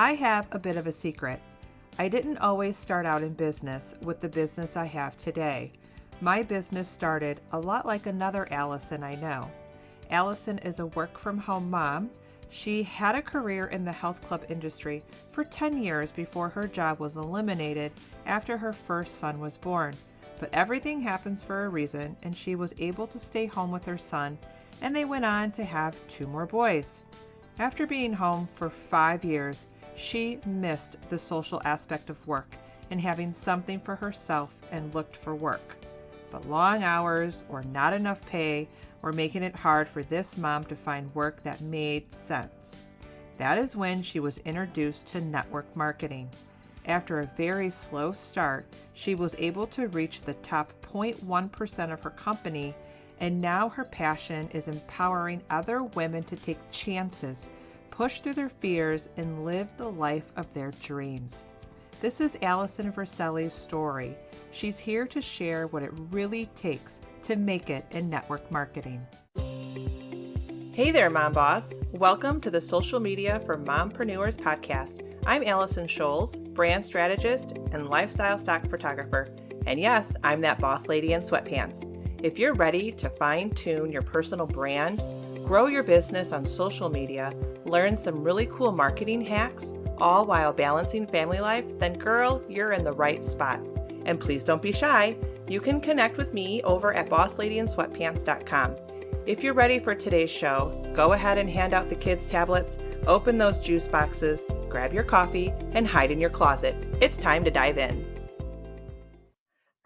I have a bit of a secret. I didn't always start out in business with the business I have today. My business started a lot like another Allison I know. Allison is a work-from-home mom. She had a career in the health club industry for 10 years before her job was eliminated after her first son was born. But everything happens for a reason, and she was able to stay home with her son, and they went on to have 2 more boys. After being home for 5 years, she missed the social aspect of work and having something for herself and looked for work. But long hours or not enough pay were making it hard for this mom to find work that made sense. That is when she was introduced to network marketing. After a very slow start, she was able to reach the top 0.1% of her company, and now her passion is empowering other women to take chances, push through their fears, and live the life of their dreams. This is Allison Vercelli's story. She's here to share what it really takes to make it in network marketing. Hey there, Mom Boss. Welcome to the Social Media for Mompreneurs podcast. I'm Allison Scholes, brand strategist and lifestyle stock photographer. And yes, I'm that boss lady in sweatpants. If you're ready to fine-tune your personal brand, grow your business on social media, learn some really cool marketing hacks, all while balancing family life, then girl, you're in the right spot. And please don't be shy. You can connect with me over at bossladyinsweatpants.com. If you're ready for today's show, go ahead and hand out the kids' tablets, open those juice boxes, grab your coffee, and hide in your closet. It's time to dive in.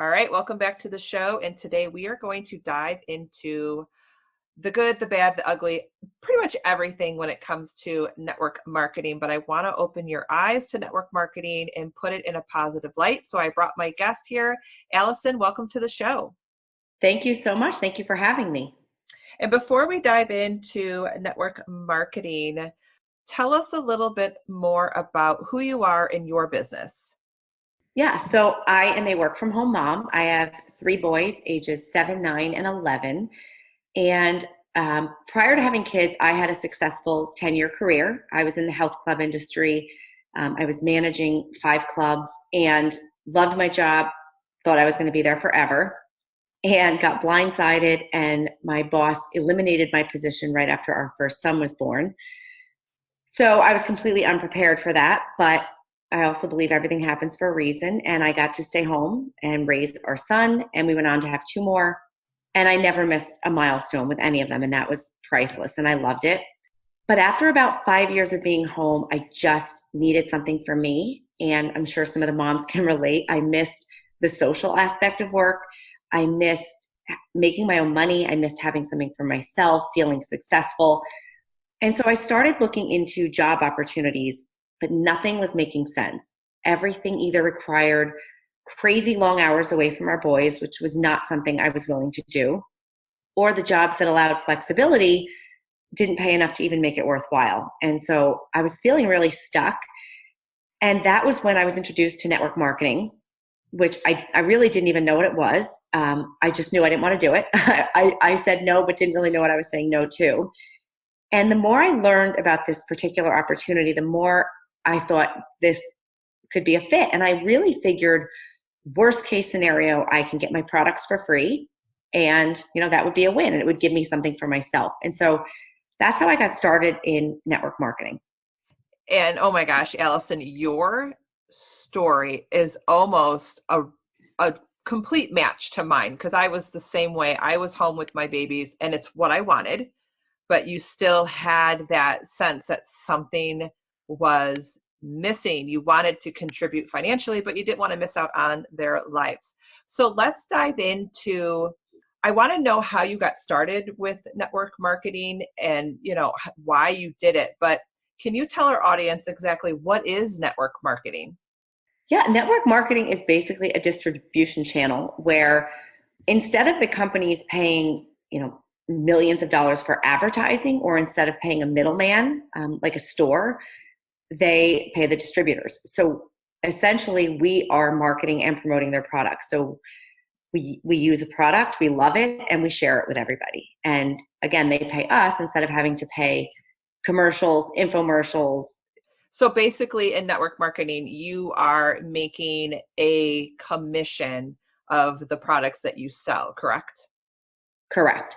All right, welcome back to the show. And today we are going to dive into the good, the bad, the ugly, pretty much everything when it comes to network marketing. But I want to open your eyes to network marketing and put it in a positive light. So I brought my guest here. Allison, welcome to the show. Thank you so much. Thank you for having me. And before we dive into network marketing, tell us a little bit more about who you are in your business. Yeah, so I am a work-from-home mom. I have 3 boys, ages 7, 9, and 11. And prior to having kids, I had a successful 10-year career. I was in the health club industry. I was managing 5 clubs and loved my job, thought I was going to be there forever, and got blindsided, and my boss eliminated my position right after our first son was born. So I was completely unprepared for that, but I also believe everything happens for a reason, and I got to stay home and raise our son, and we went on to have 2 more. And I never missed a milestone with any of them, and that was priceless, and I loved it. But after about 5 years of being home, I just needed something for me, and I'm sure some of the moms can relate. I missed the social aspect of work. I missed making my own money. I missed having something for myself, feeling successful. And so I started looking into job opportunities, but nothing was making sense. Everything either required crazy long hours away from our boys, which was not something I was willing to do, or the jobs that allowed flexibility didn't pay enough to even make it worthwhile. And so I was feeling really stuck. And that was when I was introduced to network marketing, which I really didn't even know what it was. I just knew I didn't want to do it. I said no, but didn't really know what I was saying no to. And the more I learned about this particular opportunity, the more I thought this could be a fit. And I really figured, worst case scenario, I can get my products for free, and that would be a win, and it would give me something for myself. And so that's how I got started in network marketing. And oh my gosh, Allison, your story is almost a complete match to mine, because I was the same way. I was home with my babies, and it's what I wanted, but you still had that sense that something was missing. You wanted to contribute financially, but you didn't want to miss out on their lives. So let's dive into, I want to know how you got started with network marketing and, why you did it. But can you tell our audience exactly what is network marketing? Yeah, network marketing is basically a distribution channel where instead of the companies paying, millions of dollars for advertising, or instead of paying a middleman, like a store, they pay the distributors. So essentially we are marketing and promoting their products. So we use a product, we love it, and we share it with everybody. And again, they pay us instead of having to pay commercials, infomercials. So basically in network marketing, you are making a commission of the products that you sell, correct? Correct.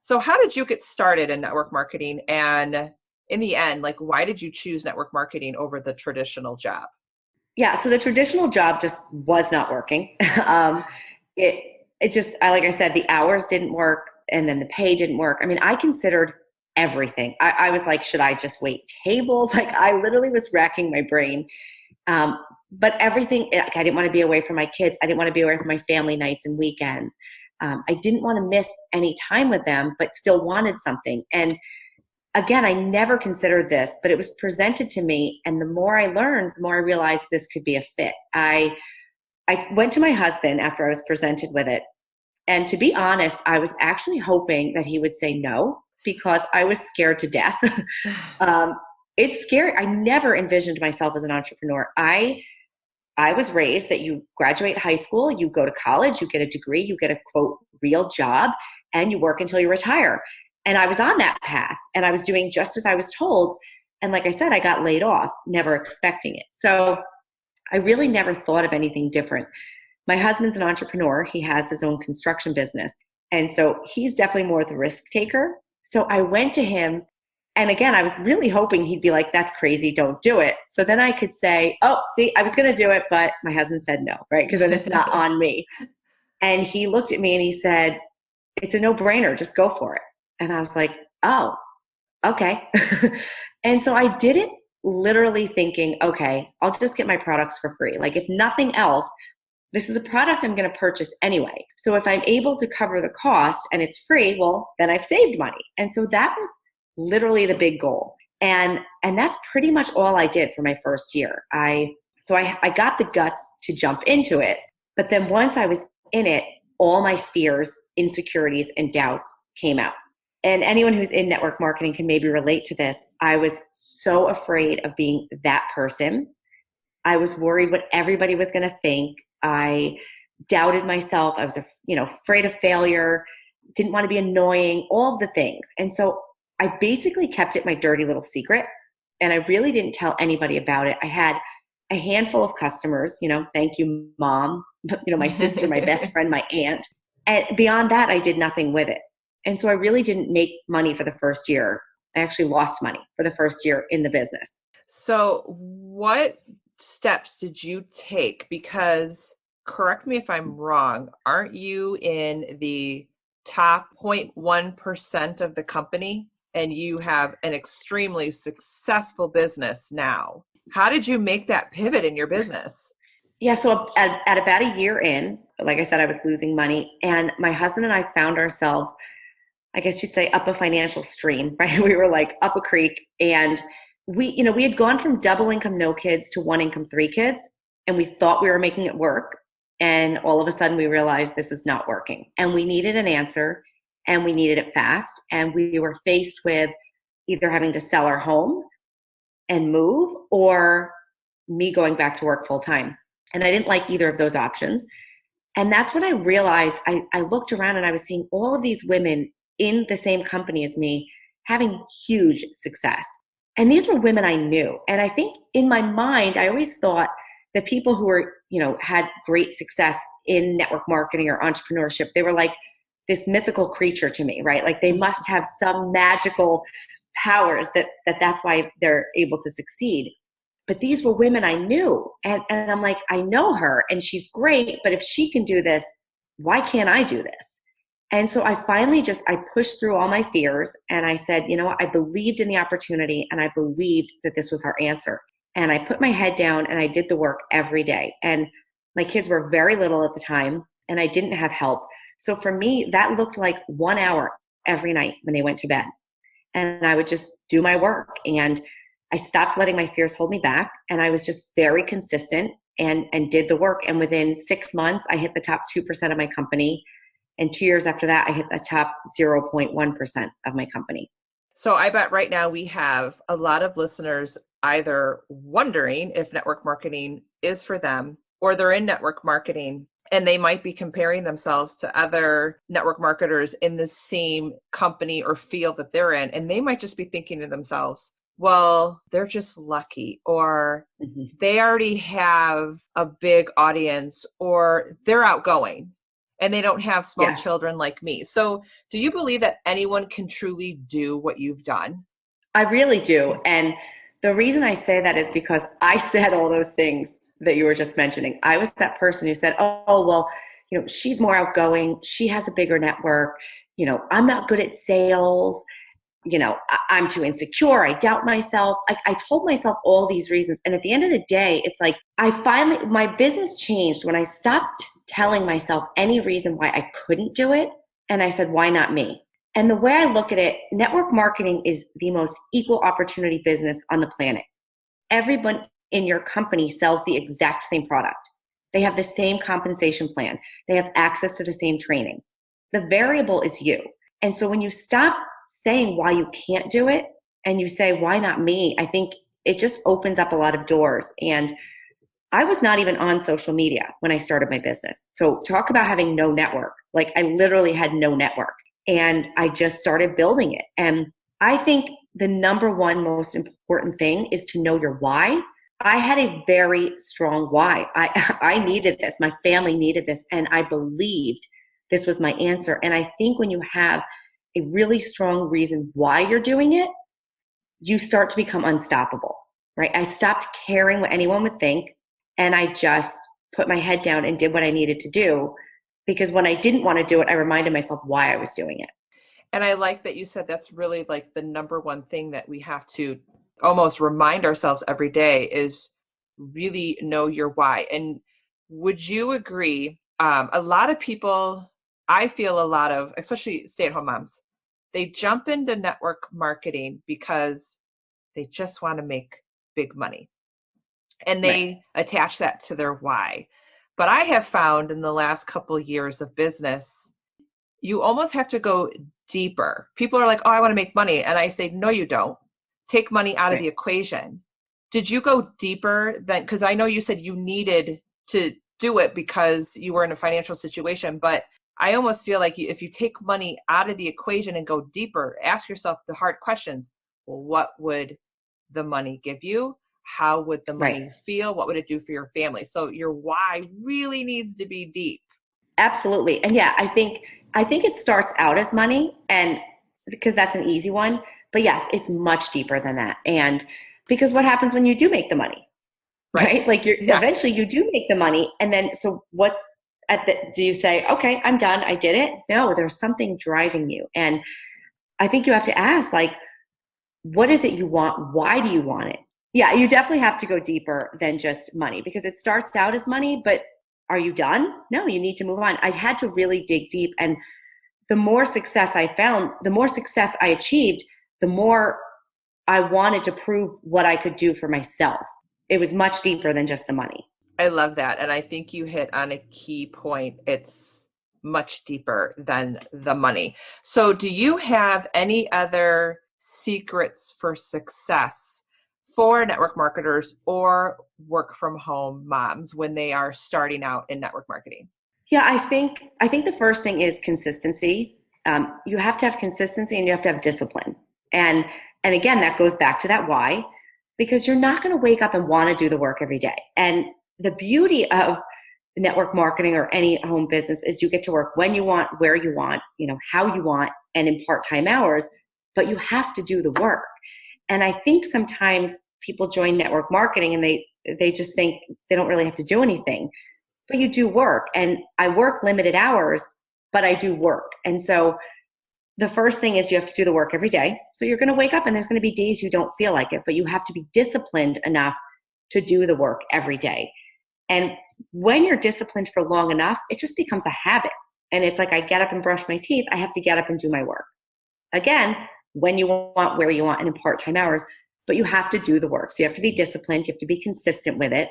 So how did you get started in network marketing? And in the end, like, why did you choose network marketing over the traditional job? Yeah, so the traditional job just was not working. um, it just, like I said, the hours didn't work, and then the pay didn't work. I mean, I considered everything. I was like, should I just wait tables? Like, I literally was racking my brain. Um, but everything, like, I didn't want to be away from my kids. I didn't want to be away from my family nights and weekends. I didn't want to miss any time with them, but still wanted something. And again, I never considered this, but it was presented to me. And the more I learned, the more I realized this could be a fit. I went to my husband after I was presented with it. And to be honest, I was actually hoping that he would say no, because I was scared to death. um, it's scary. I never envisioned myself as an entrepreneur. I was raised that you graduate high school, you go to college, you get a degree, you get a quote real job, and you work until you retire. And I was on that path, and I was doing just as I was told. And like I said, I got laid off, never expecting it. So I really never thought of anything different. My husband's an entrepreneur. He has his own construction business. And so he's definitely more the risk taker. So I went to him. And again, I was really hoping he'd be like, that's crazy, don't do it. So then I could say, oh, see, I was going to do it, but my husband said no, right? Because then it's not on me. And he looked at me and he said, it's a no-brainer, just go for it. And I was like, oh, okay. And so I did it literally thinking, okay, I'll just get my products for free. Like, if nothing else, this is a product I'm going to purchase anyway. So if I'm able to cover the cost and it's free, well, then I've saved money. And so that was literally the big goal. And that's pretty much all I did for my first year. I got the guts to jump into it. But then once I was in it, all my fears, insecurities, and doubts came out. And anyone who's in network marketing can maybe relate to this. I was so afraid of being that person. I was worried what everybody was going to think. I doubted myself. I was, afraid of failure, didn't want to be annoying, all of the things. And so I basically kept it my dirty little secret. And I really didn't tell anybody about it. I had a handful of customers, thank you, mom, my sister, my best friend, my aunt. And beyond that, I did nothing with it. And so I really didn't make money for the first year. I actually lost money for the first year in the business. So what steps did you take? Because, correct me if I'm wrong, aren't you in the top 0.1% of the company? And you have an extremely successful business now. How did you make that pivot in your business? Yeah, so at about a year in, like I said, I was losing money. And my husband and I found ourselves, I guess you'd say, up a financial stream, right? We were like up a creek. And we had gone from double income, no kids, to one income, three kids. And we thought we were making it work. And all of a sudden we realized this is not working. And we needed an answer, and we needed it fast. And we were faced with either having to sell our home and move, or me going back to work full time. And I didn't like either of those options. And that's when I realized, I looked around and I was seeing all of these women in the same company as me having huge success. And these were women I knew. And I think in my mind, I always thought that people who were, had great success in network marketing or entrepreneurship, they were like this mythical creature to me, right? Like, they must have some magical powers that's why they're able to succeed. But these were women I knew. And I'm like, I know her and she's great, but if she can do this, why can't I do this? And so I finally I pushed through all my fears, and I said, I believed in the opportunity, and I believed that this was our answer. And I put my head down and I did the work every day. And my kids were very little at the time, and I didn't have help. So for me, that looked like 1 hour every night when they went to bed. And I would just do my work. And I stopped letting my fears hold me back. And I was just very consistent and did the work. And within 6 months, I hit the top 2% of my company. And 2 years after that, I hit the top 0.1% of my company. So I bet right now we have a lot of listeners either wondering if network marketing is for them, or they're in network marketing and they might be comparing themselves to other network marketers in the same company or field that they're in. And they might just be thinking to themselves, well, they're just lucky, or Mhm. they already have a big audience, or they're outgoing and they don't have small Yeah, children like me. So, do you believe that anyone can truly do what you've done? I really do. And the reason I say that is because I said all those things that you were just mentioning. I was that person who said, oh, well, she's more outgoing. She has a bigger network. I'm not good at sales. I'm too insecure. I doubt myself. I told myself all these reasons. And at the end of the day, it's like my business changed when I stopped telling myself any reason why I couldn't do it. And I said, why not me? And the way I look at it, network marketing is the most equal opportunity business on the planet. Everyone in your company sells the exact same product. They have the same compensation plan. They have access to the same training. The variable is you. And so when you stop saying why you can't do it and you say, why not me? I think it just opens up a lot of doors. And I was not even on social media when I started my business. So talk about having no network. Like I literally had no network and I just started building it. And I think the number one most important thing is to know your why. I had a very strong why. I needed this. My family needed this. And I believed this was my answer. And I think when you have a really strong reason why you're doing it, you start to become unstoppable, right? I stopped caring what anyone would think. And I just put my head down and did what I needed to do. Because when I didn't want to do it, I reminded myself why I was doing it. And I like that you said that's really like the number one thing that we have to almost remind ourselves every day is really know your why. And would you agree? A lot of people, I feel a lot of, especially stay-at-home moms, they jump into network marketing because they just want to make big money and Right. they attach that to their why. But I have found in the last couple of years of business, you almost have to go deeper. People are like, oh, I want to make money. And I say, no, you don't. Take money out of Right. the equation. Did you go deeper than, because I know you said you needed to do it because you were in a financial situation, but I almost feel like if you take money out of the equation and go deeper, ask yourself the hard questions. Well, what would the money give you? How would the Right. money feel? What would it do for your family? So your why really needs to be deep. Absolutely. And yeah, I think it starts out as money and because that's an easy one. But yes, it's much deeper than that. And because what happens when you do make the money? Right? Right. Like you're Yeah. eventually you do make the money. And then so what's do you say, okay, I'm done, I did it? No, there's something driving you. And I think you have to ask, like, what is it you want? Why do you want it? Yeah, you definitely have to go deeper than just money because it starts out as money, but are you done? No, you need to move on. I had to really dig deep. And the more success I found, the more success I achieved, the more I wanted to prove what I could do for myself. It was much deeper than just the money. I love that. And I think you hit on a key point. It's much deeper than the money. So, do you have any other secrets for success for network marketers or work from home moms when they are starting out in network marketing? Yeah, I think the first thing is consistency. You have to have consistency and you have to have discipline. And and again, that goes back to that why, because you're not going to wake up and want to do the work every day. And the beauty of network marketing or any home business is you get to work when you want, where you want, how you want, and in part-time hours. But you have to do the work. And I think sometimes people join network marketing and they just think they don't really have to do anything, but you do work. And I work limited hours, but I do work. And so the first thing is you have to do the work every day. So you're going to wake up and there's going to be days you don't feel like it, but you have to be disciplined enough to do the work every day. And when you're disciplined for long enough, it just becomes a habit. And it's like I get up and brush my teeth, I have to get up and do my work. Again, when you want, where you want, and in part-time hours, but you have to do the work. So you have to be disciplined, you have to be consistent with it.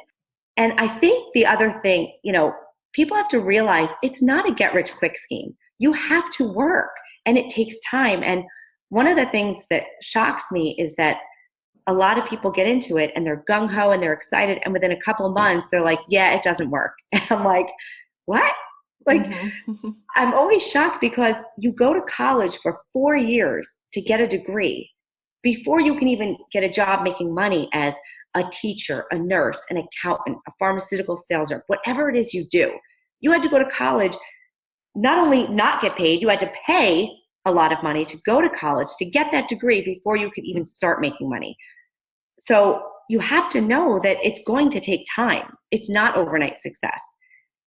And I think the other thing, people have to realize it's not a get rich quick scheme. You have to work and it takes time. And one of the things that shocks me is that a lot of people get into it and they're gung ho and they're excited. And within a couple of months, they're like, yeah, it doesn't work. And I'm like, what? Like, Mm-hmm. I'm always shocked because you go to college for 4 years to get a degree before you can even get a job making money as a teacher, a nurse, an accountant, a pharmaceutical sales rep, whatever it is you do, you had to go to college, not only not get paid, you had to pay a lot of money to go to college to get that degree before you could even start making money. So you have to know that it's going to take time. It's not overnight success.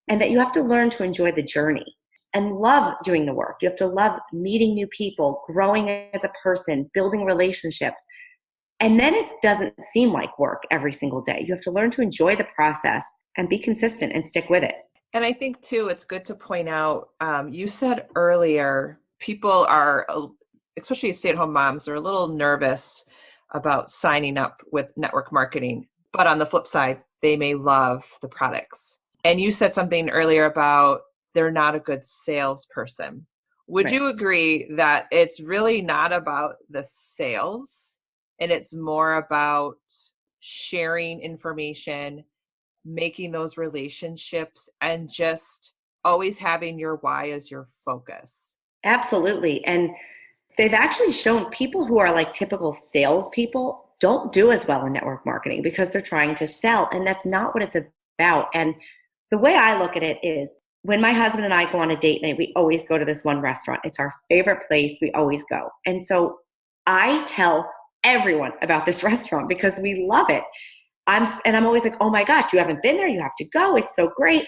And that you have to learn to enjoy the journey and love doing the work. You have to love meeting new people, growing as a person, building relationships. And then it doesn't seem like work every single day. You have to learn to enjoy the process and be consistent and stick with it. And I think too, it's good to point out, you said earlier, people are, especially stay-at-home moms, are a little nervous about signing up with network marketing. But on the flip side, they may love the products. And you said something earlier about they're not a good salesperson. Would you agree that it's really not about the sales and it's more about sharing information, making those relationships, and just always having your why as your focus? Absolutely. And they've actually shown people who are like typical salespeople don't do as well in network marketing because they're trying to sell. And that's not what it's about. And the way I look at it is when my husband and I go on a date night, we always go to this one restaurant. It's our favorite place. We always go. And so I tell everyone about this restaurant because we love it. I'm always like, oh my gosh, you haven't been there. You have to go. It's so great.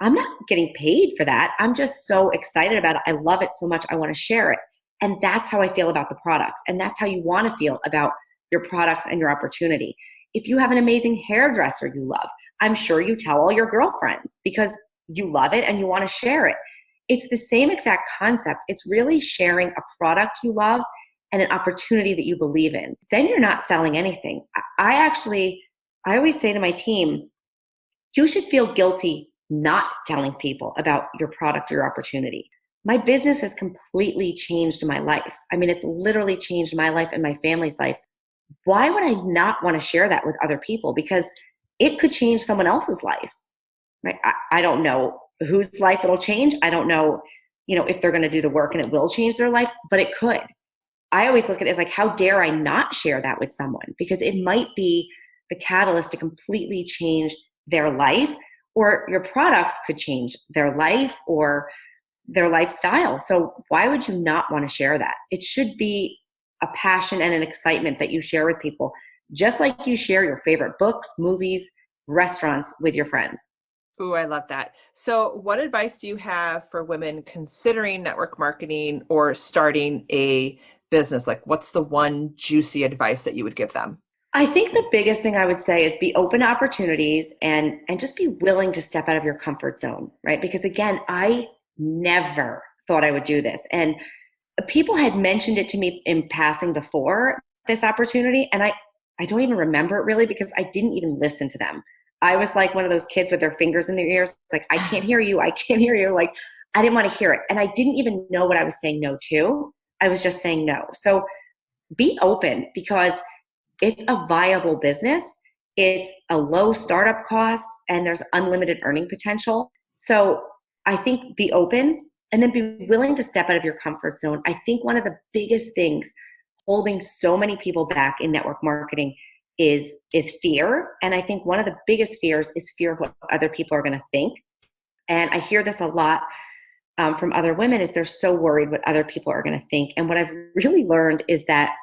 I'm not getting paid for that. I'm just so excited about it. I love it so much. I want to share it. And that's how I feel about the products. And that's how you want to feel about your products and your opportunity. If you have an amazing hairdresser you love, I'm sure you tell all your girlfriends because you love it and you want to share it. It's the same exact concept. It's really sharing a product you love and an opportunity that you believe in. Then you're not selling anything. I always say to my team, you should feel guilty not telling people about your product or your opportunity. My business has completely changed my life. I mean, it's literally changed my life and my family's life. Why would I not want to share that with other people? Because it could change someone else's life, right? I don't know whose life it'll change. I don't know, if they're going to do the work and it will change their life, but it could. I always look at it as like, how dare I not share that with someone? Because it might be the catalyst to completely change their life, or your products could change their life or their lifestyle. So why would you not want to share that? It should be a passion and an excitement that you share with people, just like you share your favorite books, movies, restaurants with your friends. Ooh, I love that. So what advice do you have for women considering network marketing or starting a business? Like, what's the one juicy advice that you would give them? I think the biggest thing I would say is be open to opportunities and just be willing to step out of your comfort zone, right? Because again, I never thought I would do this. And people had mentioned it to me in passing before this opportunity. And I don't even remember it really because I didn't even listen to them. I was like one of those kids with their fingers in their ears. It's like, I can't hear you. I can't hear you. Like, I didn't want to hear it. And I didn't even know what I was saying no to. I was just saying no. So be open because it's a viable business. It's a low startup cost and there's unlimited earning potential. So I think be open and then be willing to step out of your comfort zone. I think one of the biggest things holding so many people back in network marketing is fear. And I think one of the biggest fears is fear of what other people are going to think. And I hear this a lot from other women is they're so worried what other people are going to think. And what I've really learned is that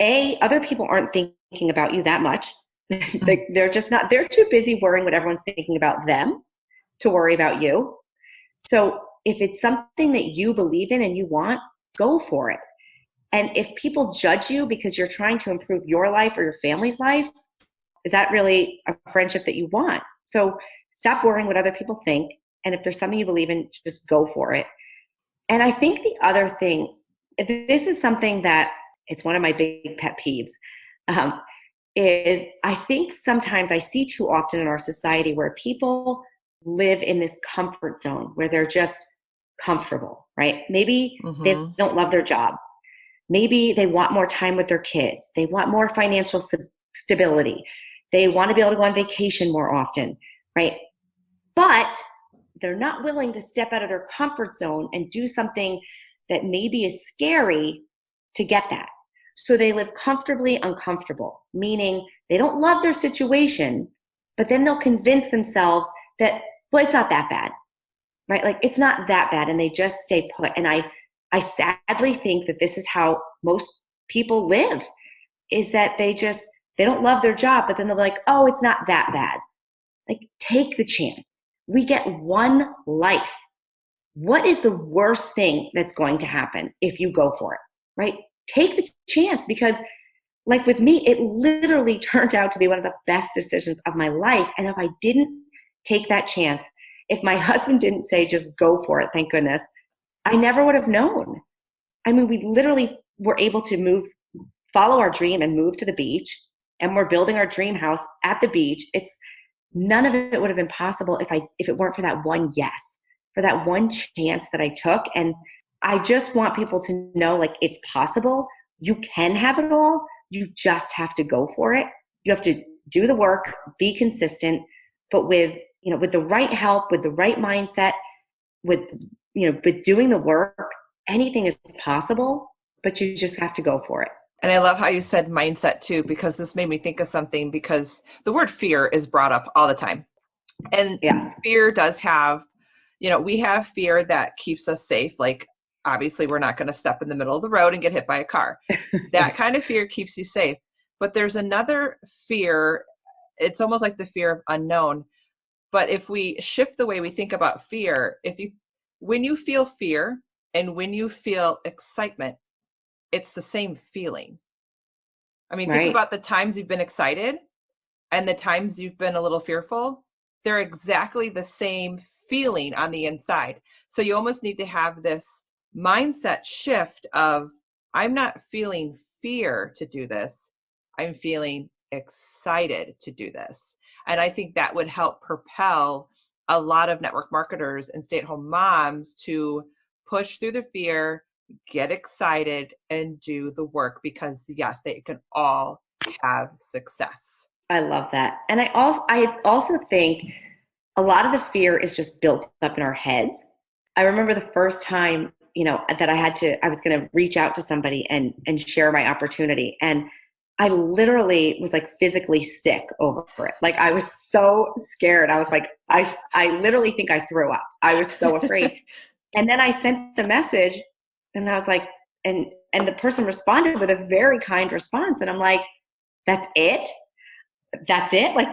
other people aren't thinking about you that much. They're just not, they're too busy worrying what everyone's thinking about them to worry about you. So if it's something that you believe in and you want, go for it. And if people judge you because you're trying to improve your life or your family's life, is that really a friendship that you want? So stop worrying what other people think. And if there's something you believe in, just go for it. And I think the other thing, this is something that it's one of my big pet peeves, is I think sometimes I see too often in our society where people live in this comfort zone where they're just comfortable, right? Maybe they don't love their job. Maybe they want more time with their kids. They want more financial stability. They want to be able to go on vacation more often, right? But they're not willing to step out of their comfort zone and do something that maybe is scary to get that. So they live comfortably uncomfortable, meaning they don't love their situation, but then they'll convince themselves that, well, it's not that bad, right? Like it's not that bad. And they just stay put. And I sadly think that this is how most people live, is that they don't love their job, but then they're like, oh, it's not that bad. Like, take the chance. We get one life. What is the worst thing that's going to happen if you go for it, right? Take the chance, because like with me, it literally turned out to be one of the best decisions of my life. And if I didn't take that chance, if my husband didn't say, just go for it, thank goodness, I never would have known. I mean, we literally were able to follow our dream and move to the beach, and we're building our dream house at the beach. None of it would have been possible if it weren't for that one yes, for that one chance that I took. And I just want people to know, like, it's possible. You can have it all. You just have to go for it. You have to do the work, be consistent, but with the right help, with the right mindset, with doing the work, anything is possible, but you just have to go for it. And I love how you said mindset too, because this made me think of something, because the word fear is brought up all the time. And yes, fear does have, we have fear that keeps us safe. Like, obviously we're not going to step in the middle of the road and get hit by a car. That kind of fear keeps you safe. But there's another fear. It's almost like the fear of unknown. But if we shift the way we think about fear, when you feel fear and when you feel excitement, it's the same feeling. I mean, right. Think about the times you've been excited and the times you've been a little fearful. They're exactly the same feeling on the inside. So you almost need to have this mindset shift of, I'm not feeling fear to do this. I'm feeling excited to do this. And I think that would help propel a lot of network marketers and stay-at-home moms to push through the fear, get excited, and do the work, because yes, they can all have success. I love that. And I also think a lot of the fear is just built up in our heads. I remember the first time, that I was going to reach out to somebody and share my opportunity. And I literally was like physically sick over it. Like, I was so scared. I was like, I literally think I threw up. I was so afraid. And then I sent the message, and I was like, and the person responded with a very kind response. And I'm like, that's it? That's it? Like,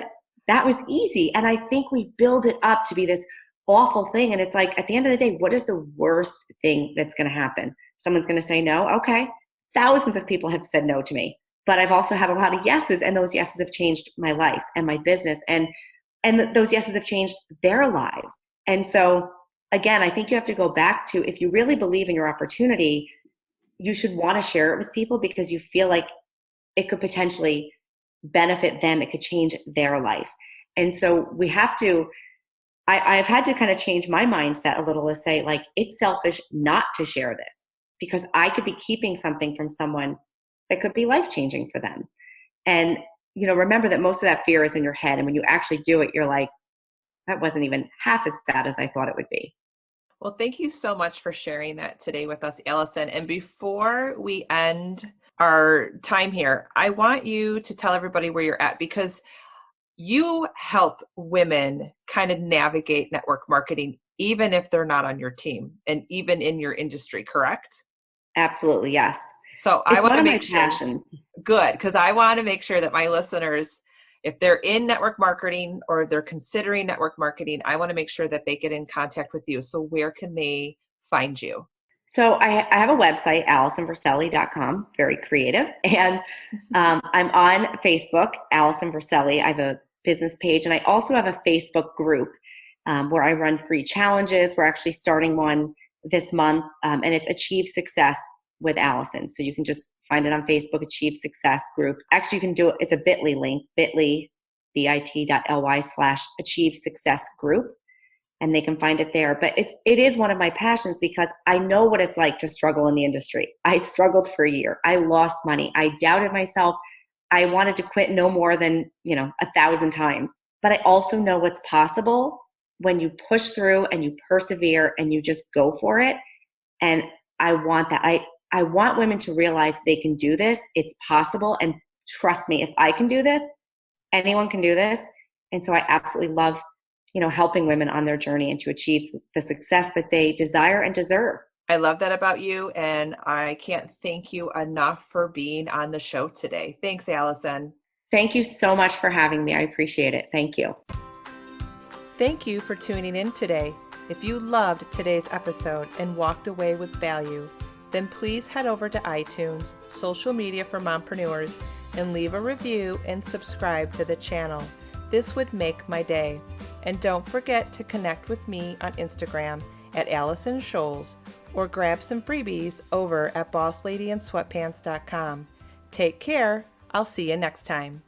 that was easy. And I think we build it up to be this awful thing. And it's like, at the end of the day, what is the worst thing that's going to happen? Someone's going to say no. Okay. Thousands of people have said no to me, but I've also had a lot of yeses, and those yeses have changed my life and my business. And those yeses have changed their lives. And so again, I think you have to go back to, if you really believe in your opportunity, you should want to share it with people, because you feel like it could potentially benefit them. It could change their life. And so we have to, I've had to kind of change my mindset a little to say, like, it's selfish not to share this, because I could be keeping something from someone that could be life-changing for them. And, remember that most of that fear is in your head. And when you actually do it, you're like, that wasn't even half as bad as I thought it would be. Well, thank you so much for sharing that today with us, Allison. And before we end our time here, I want you to tell everybody where you're at, because you help women kind of navigate network marketing, even if they're not on your team and even in your industry, correct? Absolutely, yes. So I want to make sure, good, because I want to make sure that my listeners, if they're in network marketing or they're considering network marketing, I want to make sure that they get in contact with you. So where can they find you? So I have a website, AllisonVercelli.com, very creative. And I'm on Facebook, Allison Vercelli. I have a business page, and I also have a Facebook group where I run free challenges. We're actually starting one this month, and it's Achieve Success with Allison. So you can just find it on Facebook, Achieve Success Group. Actually, you can do it. It's a bit.ly link, bit.ly/Achieve Success Group. And they can find it there. But it is one of my passions, because I know what it's like to struggle in the industry. I struggled for a year. I lost money. I doubted myself. I wanted to quit no more than, 1,000 times. But I also know what's possible when you push through and you persevere and you just go for it. And I want that. I want women to realize they can do this. It's possible. And trust me, if I can do this, anyone can do this. And so I absolutely love, helping women on their journey and to achieve the success that they desire and deserve. I love that about you, and I can't thank you enough for being on the show today. Thanks, Allison. Thank you so much for having me. I appreciate it. Thank you. Thank you for tuning in today. If you loved today's episode and walked away with value, then please head over to iTunes, social media for mompreneurs, and leave a review and subscribe to the channel. This would make my day. And don't forget to connect with me on Instagram at Allison Scholes, or grab some freebies over at bossladyandsweatpants.com. Take care. I'll see you next time.